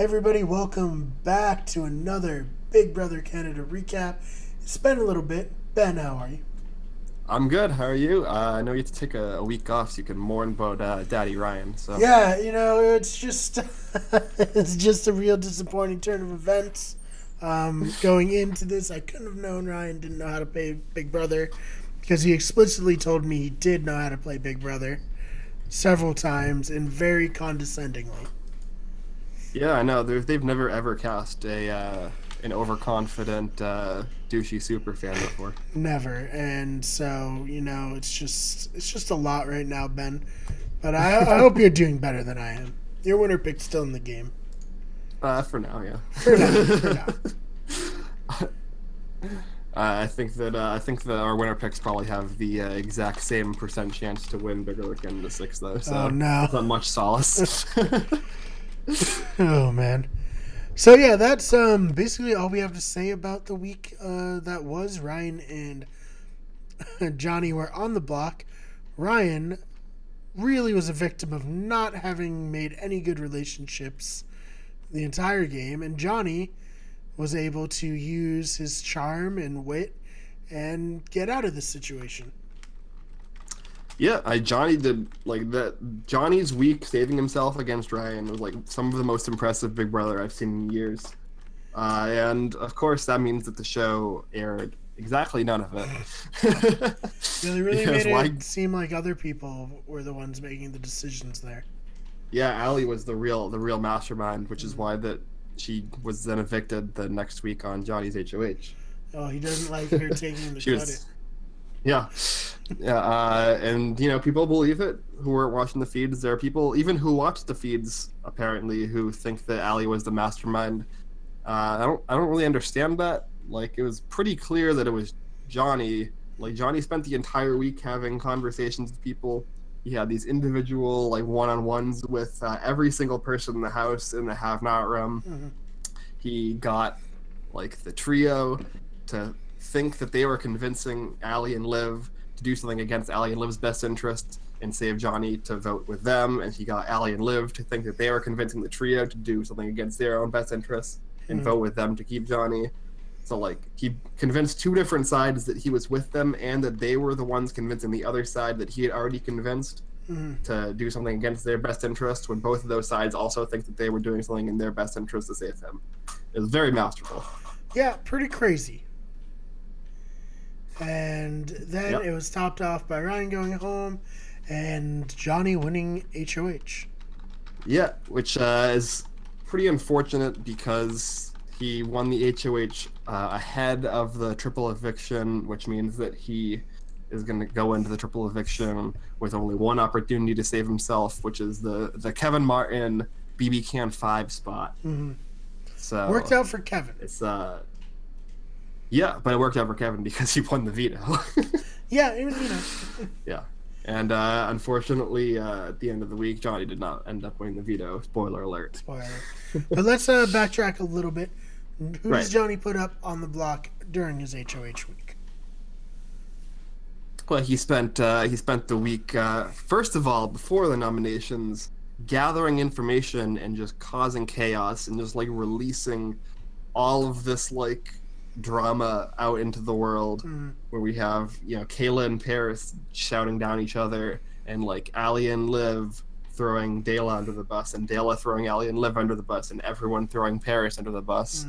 Everybody, welcome back to another Big Brother Canada recap. It's been a little bit. Ben, how are you? I'm good. How are you? I know you have to take a week off so you can mourn about Daddy Ryan. So Yeah, it's just it's just a real disappointing turn of events. Going into this, I couldn't have known Ryan didn't know how to play Big Brother because he explicitly told me he did know how to play Big Brother several times and very condescendingly. yeah, I know they've never ever cast a an overconfident douchey super fan before. Never. And so, it's just a lot right now, Ben. But I hope you're doing better than I am. Your winner pick's still in the game. For now, yeah. For now. For now. I think that our winner picks probably have the exact same percent chance to win Bigger Look into six though. So Oh, no. it's not much solace. Oh, man. So, yeah, that's basically all we have to say about the week that was. Ryan and Johnny were on the block. Ryan really was a victim of not having made any good relationships the entire game, and Johnny was able to use his charm and wit and get out of this situation. Yeah, Johnny did like that. Johnny's week saving himself against Ryan was like some of the most impressive Big Brother I've seen in years. And of course, that means that the show aired exactly none of it. Yeah, they really Because made it seem like other people were the ones making the decisions there. Yeah, Allie was the real mastermind, which is why that she was then evicted the next week on Johnny's HOH. Oh, he doesn't like her taking the She credit. was, yeah, yeah, and people believe it who weren't watching the feeds. There are people even who watched the feeds apparently who think that Allie was the mastermind. I don't really understand that. Like, it was pretty clear that it was Johnny. Like, Johnny spent the entire week having conversations with people. He had these individual like one-on-ones with every single person in the house in the have-not room. Mm-hmm. He got like the trio to think that they were convincing Allie and Liv to do something against Allie and Liv's best interest and save Johnny to vote with them. And he got Allie and Liv to think that they were convincing the trio to do something against their own best interests and vote with them to keep Johnny. So, like, he convinced two different sides that he was with them and that they were the ones convincing the other side that he had already convinced to do something against their best interest when both of those sides also think that they were doing something in their best interest to save him. It was very masterful. Yeah, pretty crazy. And then it was topped off by Ryan going home and Johnny winning HOH. Yeah, which is pretty unfortunate because he won the HOH ahead of the triple eviction, which means that he is going to go into the triple eviction with only one opportunity to save himself, which is the Kevin Martin BBCAN 5 spot. Mm-hmm. So worked out for Kevin. It's yeah, but it worked out for Kevin because he won the veto. Yeah, it was, Yeah. And unfortunately, at the end of the week, Johnny did not end up winning the veto. Spoiler alert. Spoiler. But let's backtrack a little bit. Who Right. does Johnny put up on the block during his HOH week? Well, he spent the week first of all before the nominations, gathering information and just causing chaos and just like releasing all of this like drama out into the world, where we have Kayla and Paris shouting down each other, and like Allie and Liv throwing Dayla under the bus, and Dayla throwing Allie and Liv under the bus, and everyone throwing Paris under the bus.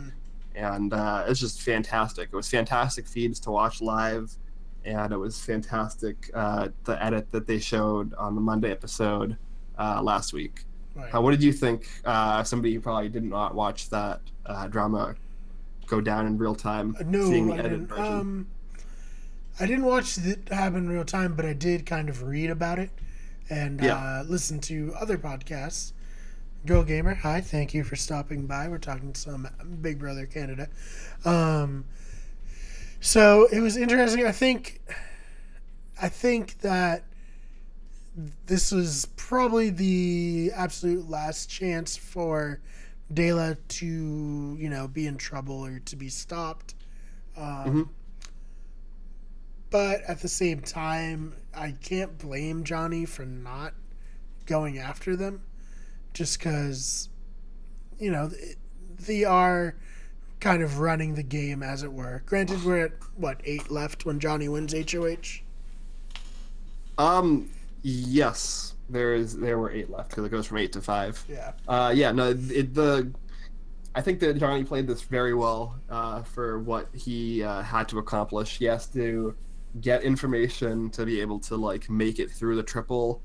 And it's just fantastic. It was fantastic feeds to watch live, and it was fantastic the edit that they showed on the Monday episode last week. Right. What did you think? Somebody who probably did not watch that drama go down in real time. No, seeing the I edited didn't. version. I didn't watch it happen in real time, but I did kind of read about it and listen to other podcasts. Girl Gamer, hi, thank you for stopping by. We're talking some Big Brother Canada. So it was interesting. I think that this was probably the absolute last chance for Dayla to, be in trouble or to be stopped. But at the same time, I can't blame Johnny for not going after them. Just because, they are kind of running the game, as it were. Granted, we're at, 8 left when Johnny wins HOH? Yes. There were 8 left because it goes from 8 to 5. Yeah. I think that Johnny played this very well for what he had to accomplish. He has to get information to be able to make it through the triple,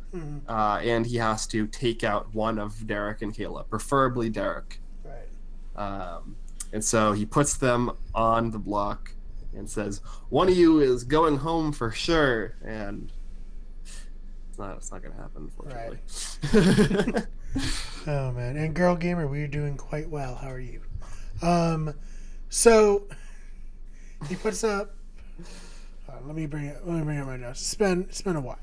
and he has to take out one of Derek and Kayla, preferably Derek. Right. And so he puts them on the block and says, "One of you is going home for sure," and it's not gonna happen, unfortunately. Right. Oh man, and Girl Gamer, we're doing quite well. How are you? So he puts up. Let me bring it right now. It's been a while.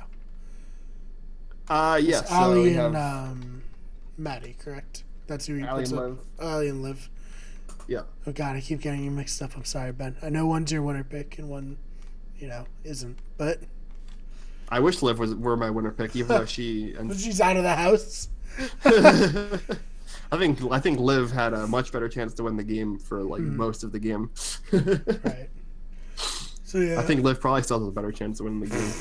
Yes. So Ali and Maddie, correct? That's who he Ali puts and up. Liv. Ali and Liv. Yeah. Oh god, I keep getting you mixed up. I'm sorry, Ben. I know one's your winner pick and one, isn't. But I wish Liv were my winner pick, even though she's out of the house. I think Liv had a much better chance to win the game for most of the game. Right. So yeah. I think Liv probably still has a better chance to win the game.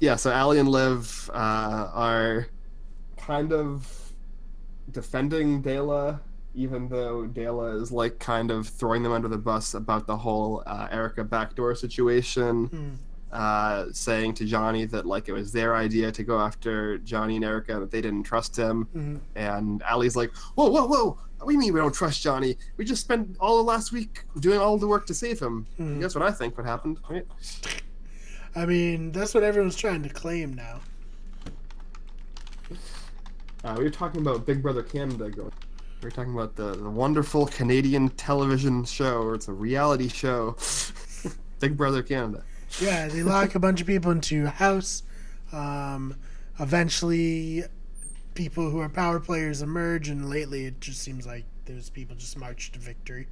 Yeah, so Ali and Liv are kind of defending Dayla, even though Dayla is kind of throwing them under the bus about the whole Erica backdoor situation. Saying to Johnny that it was their idea to go after Johnny and Erica, that they didn't trust him. And Ali's like, whoa, what do you mean we don't trust Johnny? We just spent all of last week doing all the work to save him. Guess what I think what happened, right? I mean, that's what everyone's trying to claim now. We were talking about Big Brother Canada going. We were talking about the wonderful Canadian television show, or it's a reality show, Big Brother Canada. Yeah, they lock a bunch of people into a house. Eventually, people who are power players emerge, and lately it just seems like those people just march to victory.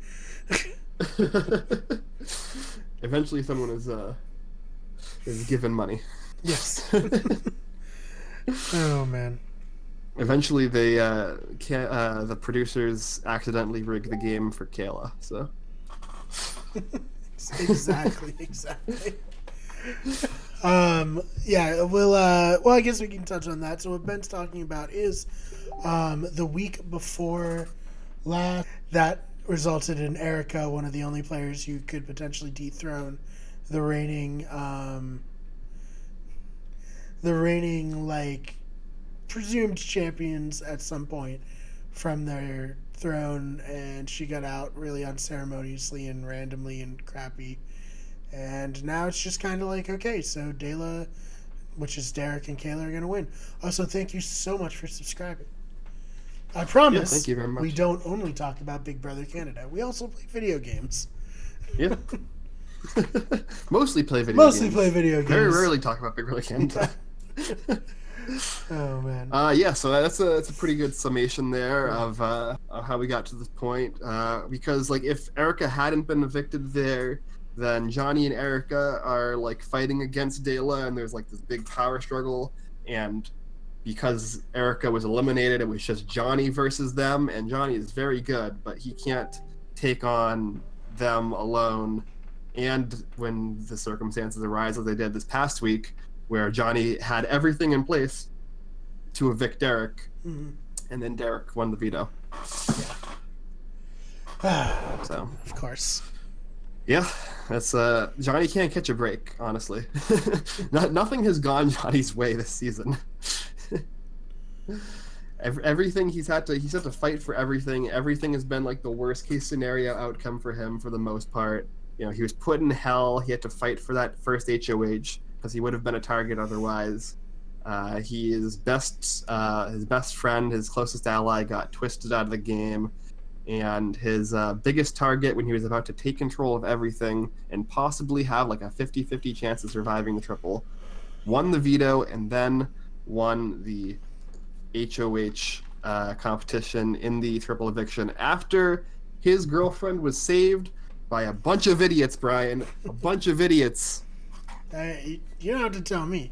Eventually, someone is given money. Yes. Oh man. Eventually, the producers accidentally rig the game for Kayla. So. Exactly. Yeah, well, I guess we can touch on that. So what Ben's talking about is the week before last, that resulted in Erica, one of the only players who could potentially dethrone the reigning presumed champions at some point from their throne, and she got out really unceremoniously and randomly and crappy. And now it's just kind of okay, so Dayla, which is Derek and Kayla, are going to win. Also, thank you so much for subscribing. I promise thank you very much. We don't only talk about Big Brother Canada. We also play video games. Yeah. Mostly play video games. Very rarely talk about Big Brother Canada. Oh, man. Yeah, so that's a pretty good summation there of how we got to this point. Because, if Erica hadn't been evicted there, then Johnny and Erica are fighting against Dayla, and there's this big power struggle. And because Erica was eliminated, it was just Johnny versus them, and Johnny is very good, but he can't take on them alone. And when the circumstances arise, as they did this past week, where Johnny had everything in place to evict Derek, and then Derek won the veto. Yeah. So of course. Yeah, that's Johnny can't catch a break, honestly. Nothing has gone Johnny's way this season. Everything he's had to fight for everything. Everything has been the worst case scenario outcome for him for the most part. He was put in hell. He had to fight for that first HOH because he would have been a target otherwise. His best friend, his closest ally, got twisted out of the game. And his biggest target when he was about to take control of everything and possibly have a 50-50 chance of surviving the triple, won the veto and then won the HOH competition in the triple eviction after his girlfriend was saved by a bunch of idiots, Brian. A bunch of idiots. You don't have to tell me.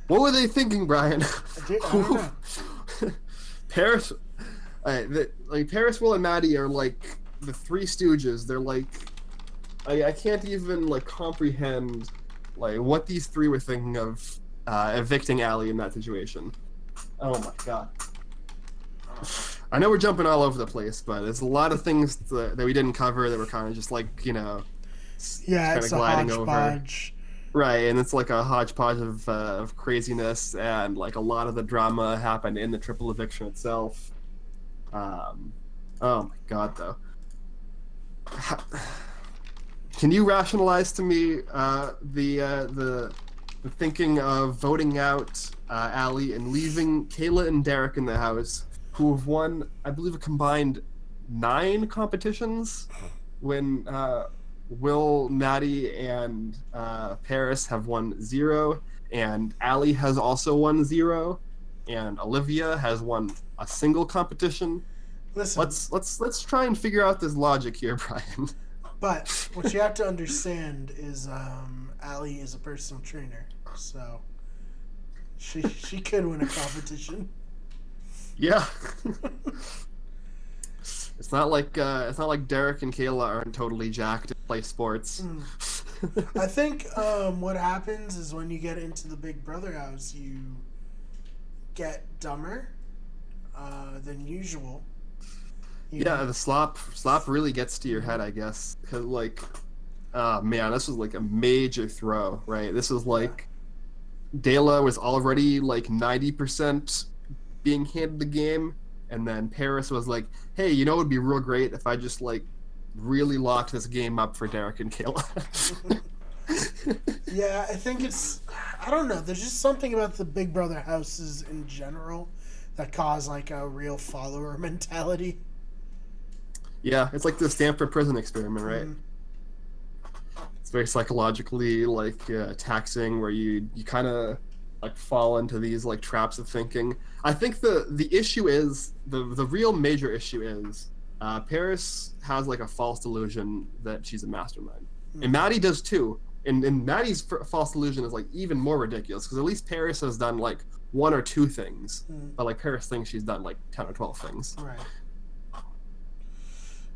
What were they thinking, Brian? I don't know. Paris, Paris, Will, and Maddie are like the Three Stooges. They're like, I can't even like comprehend like what these three were thinking of evicting Allie in that situation. Oh my god. I know we're jumping all over the place, but there's a lot of things that we didn't cover that were kind of just like, you know, yeah, kind it's of gliding a hodgepodge. over. Right, and it's like a hodgepodge of craziness, and like a lot of the drama happened in the triple eviction itself. Oh my god, though. Can you rationalize to me the thinking of voting out Allie and leaving Kayla and Derek in the house, who have won, I believe, a combined 9 competitions, when Will, Maddie, and Paris have won 0, and Allie has also won 0, and Olivia has won a single competition. Listen, let's try and figure out this logic here, Brian. But what you have to understand is Allie is a personal trainer, so she could win a competition. Yeah. It's not like Derek and Kayla aren't totally jacked and play sports. I think what happens is when you get into the Big Brother house, you get dumber than usual. The slop really gets to your head, I guess. 'Cause like, man, this was like a major throw, right? This was like, Dela was already like 90% being handed the game, and then Paris was like, hey, you know what would be real great if I just like really locked this game up for Derek and Kayla. Yeah, I think I don't know, there's just something about the Big Brother houses in general that cause like a real follower mentality. Yeah, it's like the Stanford prison experiment, right? It's very psychologically like taxing, where you kind of like fall into these like traps of thinking. I think the issue is the real major issue is Paris has like a false delusion that she's a mastermind, and Maddie does too. And Maddie's false delusion is like even more ridiculous, because at least Paris has done like 1 or 2 things, but like Paris thinks she's done like 10 or 12 things. Right.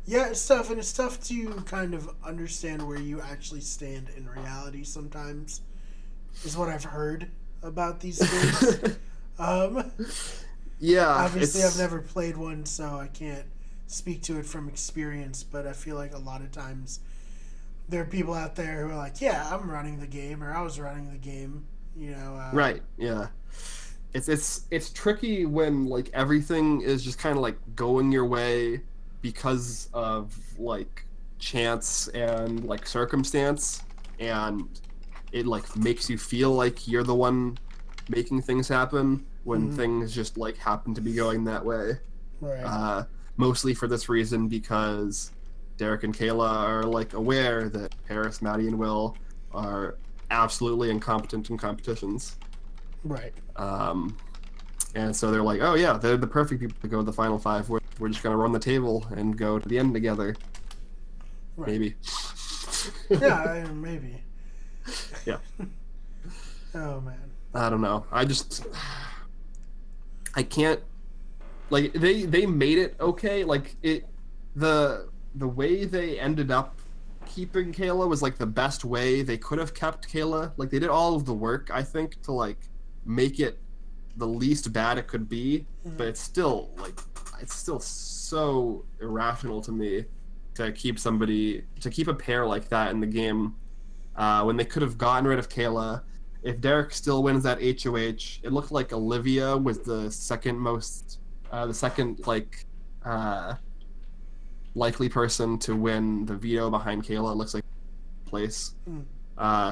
Yeah, it's tough, and it's tough to kind of understand where you actually stand in reality sometimes, is what I've heard about these things. Yeah. Obviously, I've never played one, so I can't speak to it from experience, but I feel like a lot of times there are people out there who are like, yeah, I'm running the game, or I was running the game, you know. Right, yeah. It's tricky when like everything is just kind of like going your way because of like chance and like circumstance, and it like makes you feel like you're the one making things happen when things just like happen to be going that way. Right. Mostly for this reason, because Derek and Kayla are like aware that Paris, Maddie, and Will are absolutely incompetent in competitions. Right. And so they're like, oh yeah, they're the perfect people to go to the final 5. We're just gonna run the table and go to the end together. Right. Maybe. Yeah, maybe. Yeah. Oh man. I don't know. I can't. Like they made it okay. Like the way they ended up keeping Kayla was like the best way they could have kept Kayla. Like they did all of the work, I think, to like make it the least bad it could be, but it's still so irrational to me to keep a pair like that in the game when they could have gotten rid of Kayla. If Derek still wins that HOH, it looked like Olivia was the second likely person to win the veto behind Kayla. It looks like place.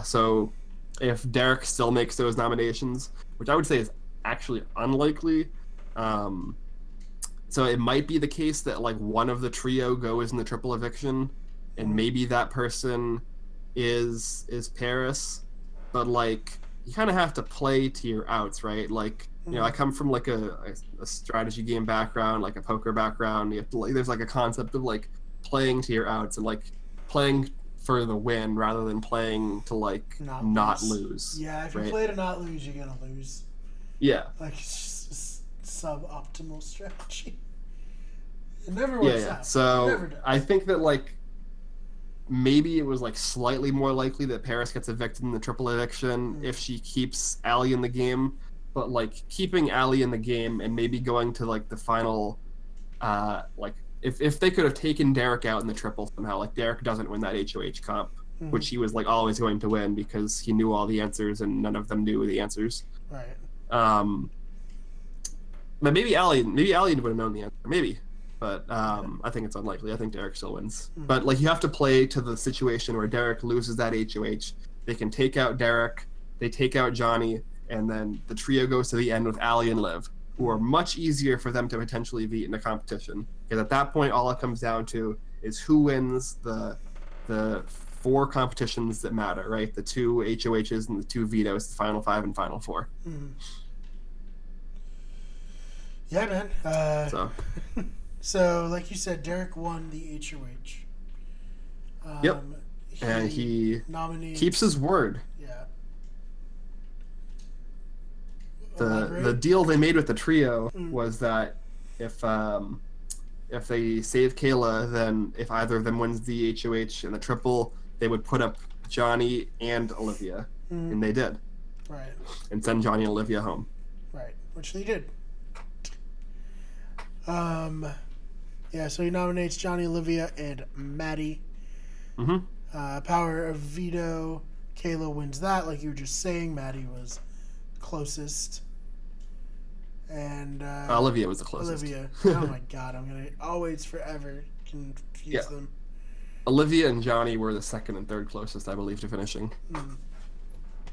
So if Derek still makes those nominations, which I would say is actually unlikely, so it might be the case that like one of the trio goes in the triple eviction, and maybe that person is Paris, but like you kind of have to play to your outs, right? Like, you know, I come from like a strategy game background, like a poker background. You have to, like, there's like a concept of like playing to your outs and like playing for the win rather than playing to like not lose. Yeah, if you play to not lose, you're gonna lose. Yeah. Like it's just a suboptimal strategy. It never works out. So I think that like maybe it was like slightly more likely that Paris gets evicted in the triple eviction if she keeps Allie in the game. But like keeping Allie in the game and maybe going to like the final, like if they could have taken Derek out in the triple somehow, like Derek doesn't win that HOH comp, which he was like always going to win because he knew all the answers and none of them knew the answers. Right. But maybe Allie would have known the answer, maybe. But I think it's unlikely. I think Derek still wins. But like you have to play to the situation where Derek loses that HOH. They can take out Derek, they take out Johnny, and then the trio goes to the end with Allie and Liv, who are much easier for them to potentially beat in a competition. Because at that point, all it comes down to is who wins the 4 competitions that matter, right? The 2 HOHs and the 2 vetoes, the final 5 and final 4. Yeah, man. So. So, like you said, Derek won the HOH. Yep. And he keeps his word. Yeah. The deal they made with the trio was that if they save Kayla, then if either of them wins the HOH and the triple, they would put up Johnny and Olivia, and they did. Right. And send Johnny and Olivia home. Right, which they did. Yeah, so he nominates Johnny, Olivia, and Maddie. Power of veto. Kayla wins that, like you were just saying. Maddie was closest. And Olivia was the closest. Olivia. Oh my god, I'm going to always forever confuse them. Olivia and Johnny were the second and third closest, I believe, to finishing.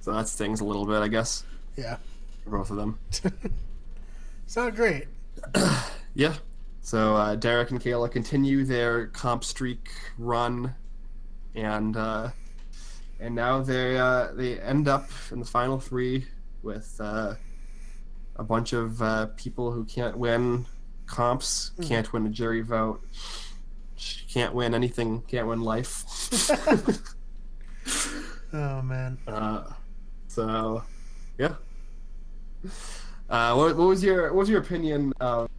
So that stings a little bit, I guess. Yeah. For both of them. It's not great. Yeah. So Derek and Kayla continue their comp streak run, and now they end up in the final 3 with a bunch of people who can't win comps, can't win a jury vote, can't win anything, can't win life. Oh man. So yeah. What was your opinion of?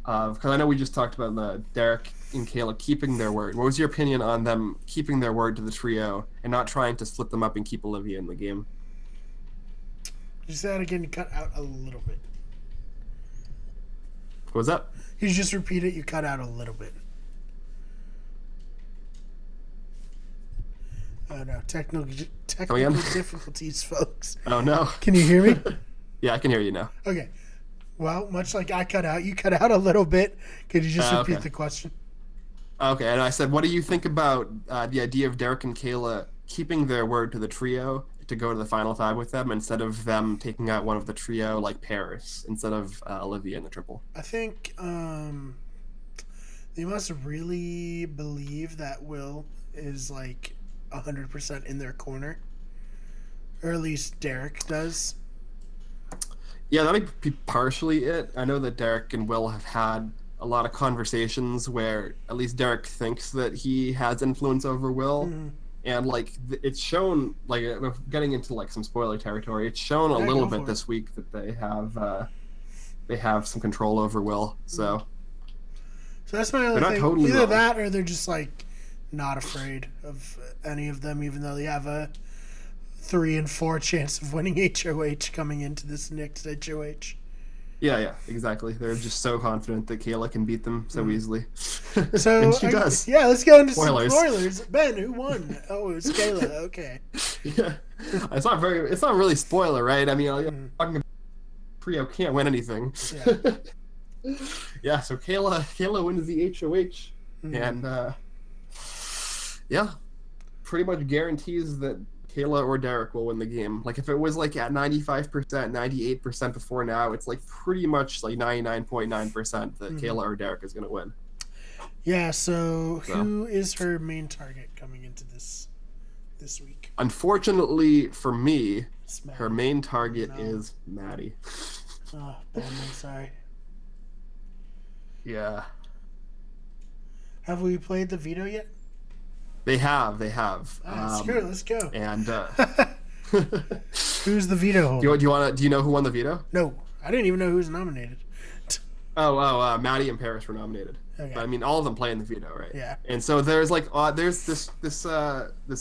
Because I know we just talked about the Derek and Kayla keeping their word. What was your opinion on them keeping their word to the trio and not trying to split them up and keep Olivia in the game? You say that again. You cut out a little bit. What was that? You just repeat it. You cut out a little bit. Oh no! Technical difficulties, folks. Oh no! Can you hear me? Yeah, I can hear you now. Okay. Well, much like I cut out, you cut out a little bit. Could you just repeat the question? Okay, and I said, what do you think about the idea of Derek and Kayla keeping their word to the trio to go to the final 5 with them instead of them taking out one of the trio like Paris instead of Olivia in the triple? I think they must really believe that Will is like 100% in their corner, or at least Derek does. Yeah, that might be partially it. I know that Derek and Will have had a lot of conversations where at least Derek thinks that he has influence over Will. And like it's shown, like getting into like some spoiler territory, it's shown a little bit this week that they have some control over Will. So that's my only thing. Totally Either that or they're just like not afraid of any of them, even though they have a 3 and 4 chance of winning HOH coming into this next HOH. Yeah, exactly. They're just so confident that Kayla can beat them so easily. So and she does. Yeah, let's go into spoilers. Some spoilers. Ben, who won? Oh, it was Kayla. Okay. Yeah, it's not really spoiler, right? I mean, talking about trio can't win anything. Yeah. Yeah. So Kayla wins the HOH, and yeah, pretty much guarantees that Kayla or Derek will win the game. Like if it was like at 95%, 98% before now, it's like pretty much like 99.9% that Kayla or Derek is going to win. Yeah, so who is her main target coming into this week? Unfortunately for me, her main target is Maddie. Oh, Ben, I'm sorry. Yeah. Have we played the veto yet? They have. Screw it, let's go. And Who's the veto holder? do you know who won the veto? No, I didn't even know who was nominated. Maddie and Paris were nominated. Okay. But, I mean, all of them play in the veto, right? Yeah. And so there's like there's this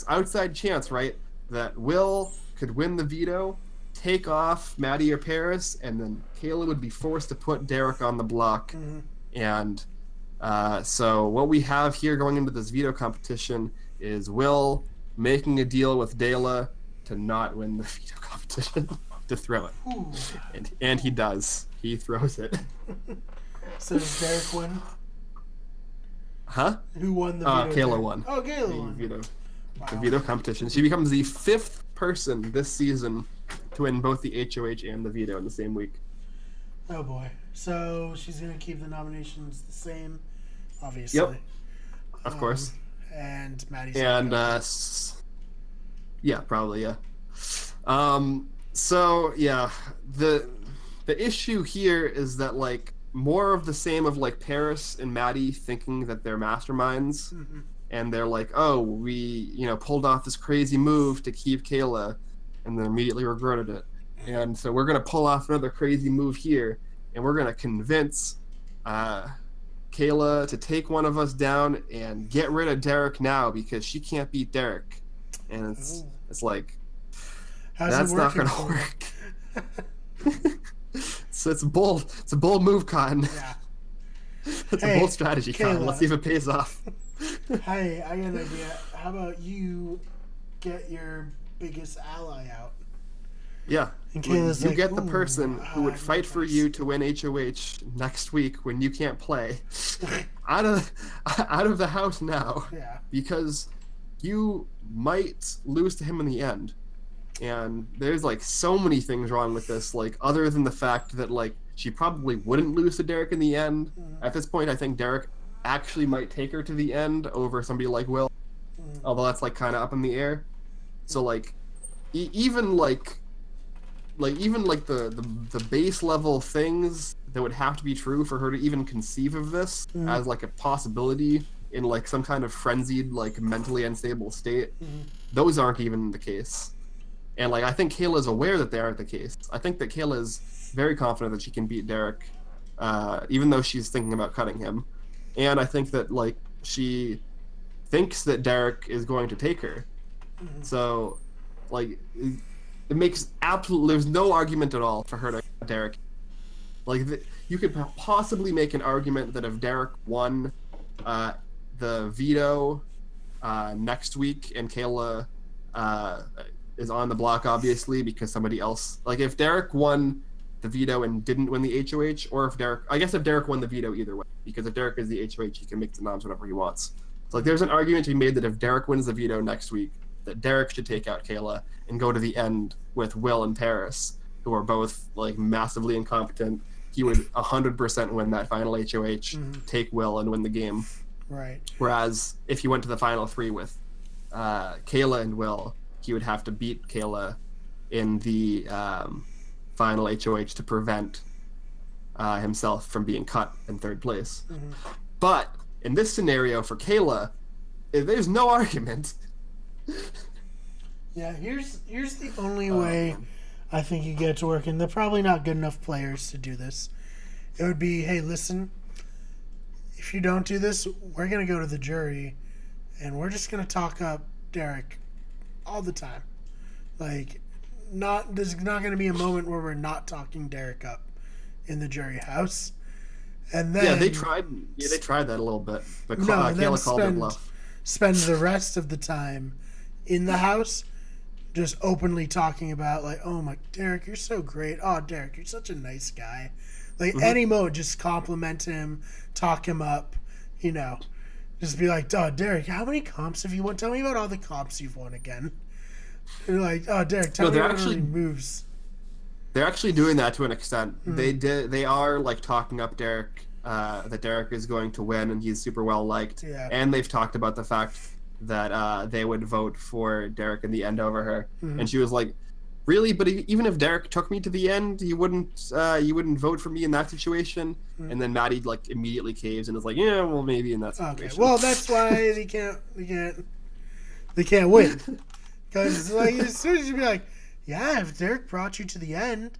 outside chance, right, that Will could win the veto, take off Maddie or Paris, and then Kayla would be forced to put Derek on the block. Mm-hmm. And so what we have here going into this veto competition is Will making a deal with Dela to not win the veto competition, to throw it. Ooh. And he does. He throws it. So does Derek win? Huh? Who won the veto? Kayla won. Oh, Kayla won. The veto competition. She becomes the 5th person this season to win both the HOH and the veto in the same week. Oh boy. So she's going to keep the nominations the same, obviously. Yep. Of course. And Maddie's yeah, probably, yeah. So yeah, the issue here is that like more of the same of like Paris and Maddie thinking that they're masterminds, mm-hmm. and they're like, oh, we pulled off this crazy move to keep Kayla, and then immediately regretted it, and so we're gonna pull off another crazy move here, and we're gonna convince Kayla to take one of us down and get rid of Derek now because she can't beat Derek, and it's like that's not gonna work. So it's bold. It's a bold move, Cotton. Yeah. It's a bold strategy, Cotton. Let's see if it pays off. Hey, I got an idea. How about you get your biggest ally out? Yeah. And you get the person who would fight for you to win HOH next week when you can't play out of the house now. Yeah. Because you might lose to him in the end. And there's like so many things wrong with this, like other than the fact that like she probably wouldn't lose to Derek in the end. Mm-hmm. At this point, I think Derek actually might take her to the end over somebody like Will, although that's like kind of up in the air. So like even the base level things that would have to be true for her to even conceive of this as like a possibility in like some kind of frenzied, like mentally unstable state, those aren't even the case. And like I think Kayla's aware that they aren't the case. I think that Kayla is very confident that she can beat Derek, even though she's thinking about cutting him. And I think that like she thinks that Derek is going to take her. So like it makes there's no argument at all for her to cut Derek. Like you could possibly make an argument that if Derek won the veto next week and Kayla is on the block, obviously, because somebody else, like if Derek won the veto and didn't win the HOH, or if Derek won the veto either way, because if Derek is the HOH, he can make the noms whatever he wants. So like there's an argument to be made that if Derek wins the veto next week, that Derek should take out Kayla and go to the end with Will and Paris, who are both like massively incompetent. He would 100% win that final HOH, take Will and win the game. Right. Whereas if he went to the final 3 with Kayla and Will, he would have to beat Kayla in the final HOH to prevent himself from being cut in 3rd place. But in this scenario for Kayla, there's no argument. Yeah, here's the only way I think you get it to work, and they're probably not good enough players to do this. It would be, hey, listen, if you don't do this, we're going to go to the jury, and we're just going to talk up Derek all the time. Like, there's not going to be a moment where we're not talking Derek up in the jury house. And then they tried that a little bit, but Kayla called it bluff. Spend the rest of the time in the house just openly talking about, like, oh my, Derek, you're so great. Oh, Derek, you're such a nice guy. Like, any mode, just compliment him, talk him up, Just be like, oh, Derek, how many comps have you won? Tell me about all the comps you've won again. And you're like, oh, Derek, tell me about how many moves. They're actually doing that to an extent. They are like talking up Derek, that Derek is going to win and he's super well liked. Yeah. And they've talked about the fact that they would vote for Derek in the end over her. And she was like, really? But even if Derek took me to the end, you wouldn't vote for me in that situation? And then Maddie like immediately caves and is like, yeah, well maybe in that situation. Okay, well that's why they can't. they can't win. Because like as soon as you be like, yeah, if Derek brought you to the end,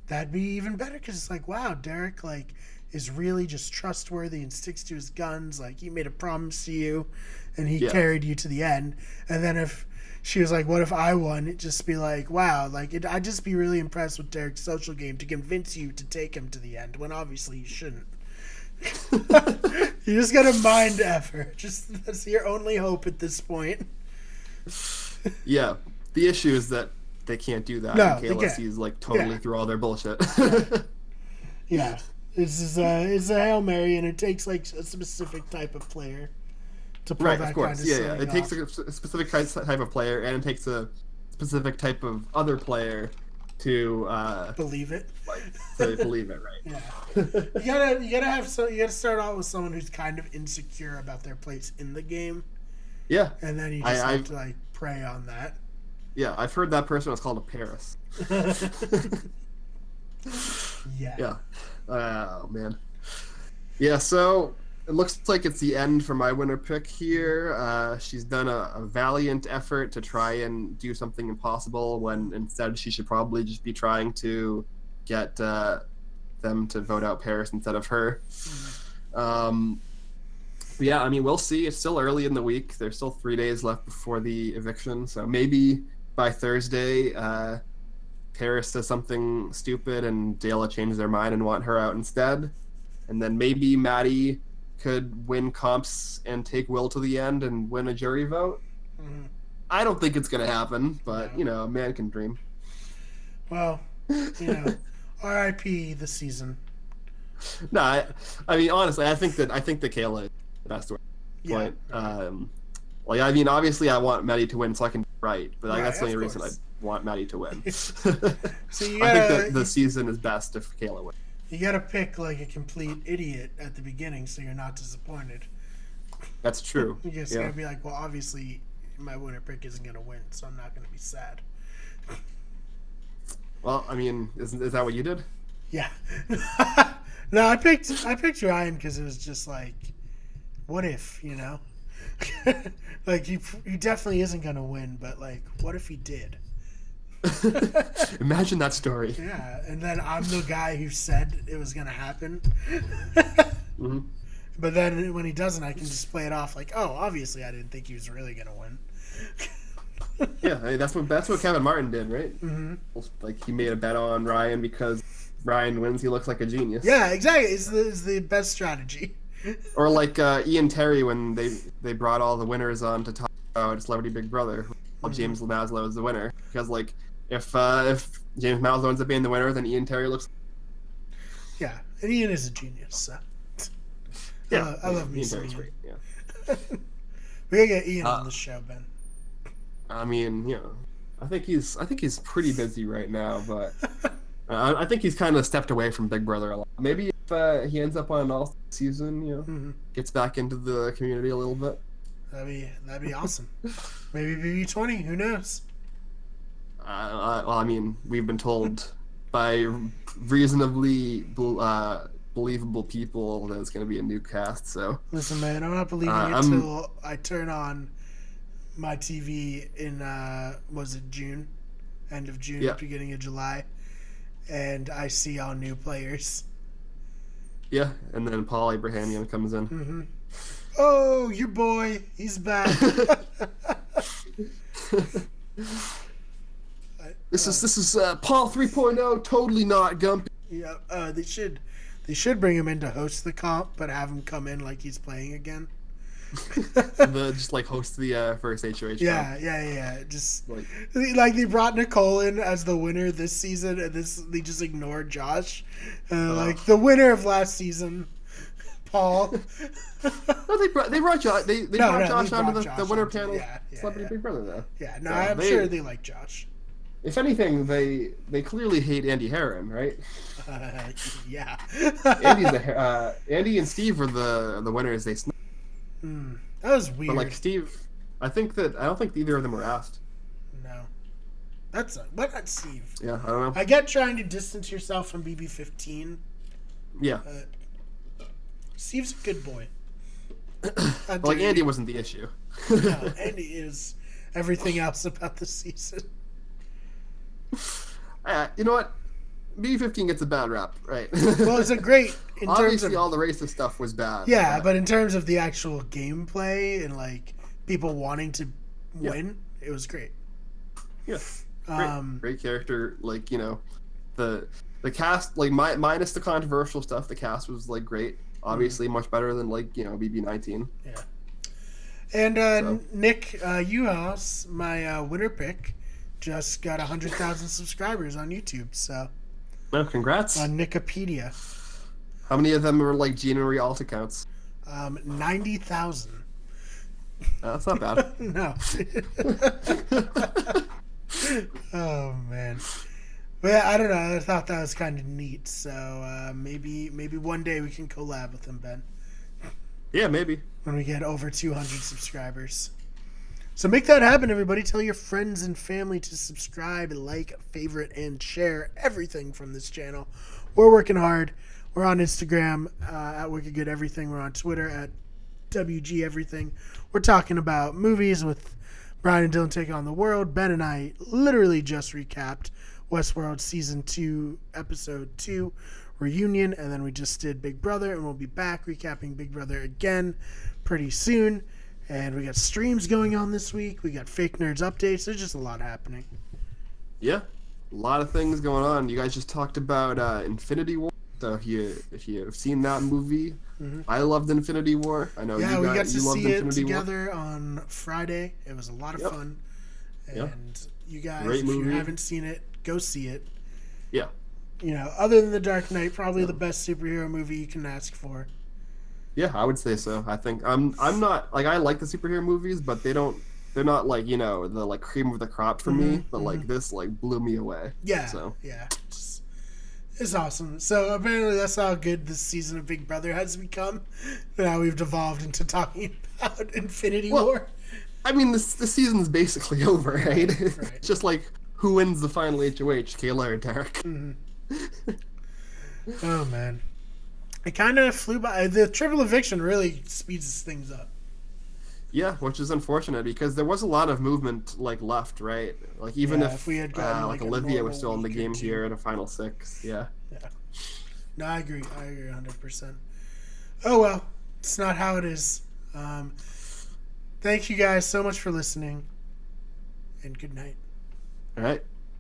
that'd be even better. Because it's like, wow, Derek like is really just trustworthy and sticks to his guns. Like he made a promise to you, and he carried you to the end. And then if she was like, what if I won? It'd just be like, wow, like I'd just be really impressed with Derek's social game to convince you to take him to the end when obviously you shouldn't. You just gotta mind effort. Just that's your only hope at this point. Yeah, the issue is that they can't do that. No, and they Kayla can't. sees like totally through all their bullshit. Yeah, it's a Hail Mary, and it takes like a specific type of player to pull Right, that of course. kind of Yeah. It off. takes a specific type of player, and it takes a specific type of other player to Believe it. like to believe it, right? Yeah, you gotta start out with someone who's kind of insecure about their place in the game, Yeah. and then you just have to like prey on that. Yeah, I've heard that person was called a Paris. Yeah. Yeah. Oh man. Yeah. So it looks like it's the end for my winner pick here. She's done a valiant effort to try and do something impossible when instead she should probably just be trying to get them to vote out Paris instead of her. Yeah, I mean, we'll see. It's still early in the week. There's still 3 days left before the eviction, so maybe by Thursday, Paris does something stupid and Dale changes their mind and want her out instead. And then maybe Maddie could win comps and take Will to the end and win a jury vote. I don't think it's going to happen, but, you know, a man can dream. Well, you know, R.I.P. the season. No, I mean, honestly, I think that Kayla is the best way. Yeah. But, like, I mean, obviously I want Maddie to win so I can be right, but like, that's the only reason I want Maddie to win. So you I gotta, think that the season is best if Kayla wins. You gotta pick like a complete idiot at the beginning so you're not disappointed. That's true. You just gotta be like, well, obviously my winner pick isn't gonna win, so I'm not gonna be sad. Well, I mean, is that what you did? Yeah. No, I picked Ryan because it was just like, what if, you know? Like he definitely isn't gonna win, but like, what if he did? Imagine that story. Yeah, and then I'm the guy who said it was gonna happen. But then when he doesn't, I can just play it off like, oh, obviously I didn't think he was really gonna win. Yeah, I mean, that's what Kevin Martin did, right? Like he made a bet on Ryan because Ryan wins, he looks like a genius. Yeah, exactly. It's the best strategy. Or like Ian Terry when they brought all the winners on to talk about Celebrity Big Brother. Well, James Maslow is the winner because like if James Maslow ends up being the winner, then Ian Terry looks. Yeah, and Ian is a genius. So. Yeah, I love me Ian some Terry's Ian. great. Yeah. We gotta get Ian on the show, Ben. I mean, you know, I think he's pretty busy right now, but I think he's kind of stepped away from Big Brother a lot. Maybe if he ends up on an all season, you know, gets back into the community a little bit. That'd be awesome. Maybe BB20. Who knows? Well, I mean, we've been told by reasonably believable people that it's going to be a new cast. So listen, man, I'm not believing it until I turn on my TV in was it June, end of June, beginning of July, and I see all new players. Yeah, and then Paul Abrahamian comes in. Oh, your boy, he's back. This is Paul 3.0, totally not Gumpy. Yeah, they should bring him in to host the comp, but have him come in like he's playing again. Just like host the first HOH. Yeah. Just like they brought Nicole in as the winner this season, and they just ignored Josh. Like the winner of last season, Paul. No, they brought Josh. They brought Josh onto the winner panel. Celebrity Big Brother though. Yeah, no, so I'm sure they like Josh. If anything, they clearly hate Andy Herron, right? Yeah. Andy and Steve were the winners. They snuck. That was weird. But like Steve, I don't think either of them were asked. No. Why not Steve? Yeah, I don't know. I get trying to distance yourself from BB15. Yeah. Steve's a good boy. Like Andy wasn't the issue. No, Andy is. everything else about the season. You know what? BB-15 gets a bad rap, right? Well, it's a great... Obviously, all the racist stuff was bad. Yeah, but in terms of the actual gameplay and, like, people wanting to win, it was great. Yeah. Great character. Like, you know, the cast, like, minus the controversial stuff, the cast was, like, great. Obviously, much better than, like, you know, BB-19. Yeah. And Nick Uhas, my winner pick, just got 100,000 subscribers on YouTube, so... No, congrats. On Wikipedia. How many of them were, like, Gina alt accounts? 90,000. That's not bad. No. Oh, man. But yeah, I don't know. I thought that was kind of neat, so maybe one day we can collab with him, Ben. Yeah, maybe. When we get over 200 subscribers. So make that happen, everybody. Tell your friends and family to subscribe, like, favorite, and share everything from this channel. We're working hard. We're on Instagram at WickedGoodEverything. We're on Twitter at WGEverything. We're talking about movies with Brian and Dylan Take on the World. Ben and I literally just recapped Westworld Season 2, Episode 2, Reunion, and then we just did Big Brother, and we'll be back recapping Big Brother again pretty soon. And we got streams going on this week. We got Fake Nerds updates. There's just a lot happening. Yeah, a lot of things going on. You guys just talked about Infinity War. So if you have seen that movie, I loved Infinity War. I know we got to see it together War. On Friday. It was a lot of fun. And you guys, Great if movie. you haven't seen it, go see it. Yeah. You know, other than The Dark Knight, probably the best superhero movie you can ask for. Yeah, I would say so. I think I'm not like I like the superhero movies, but they're not like, you know, the like cream of the crop for me. But like this like blew me away. Yeah. So yeah, it's awesome. So apparently that's how good this season of Big Brother has become. Now we've devolved into talking about Infinity War. I mean, the season's basically over, right? It's just like who wins the final HOH, Kayla or Derek? Oh man. It kind of flew by. The triple eviction really speeds things up. Yeah, which is unfortunate because there was a lot of movement like left, right? Like even if we had gotten like Olivia was still in the game here in a final 6, yeah. Yeah. No, I agree 100%. Oh well, it's not how it is. Thank you guys so much for listening, and good night. All right.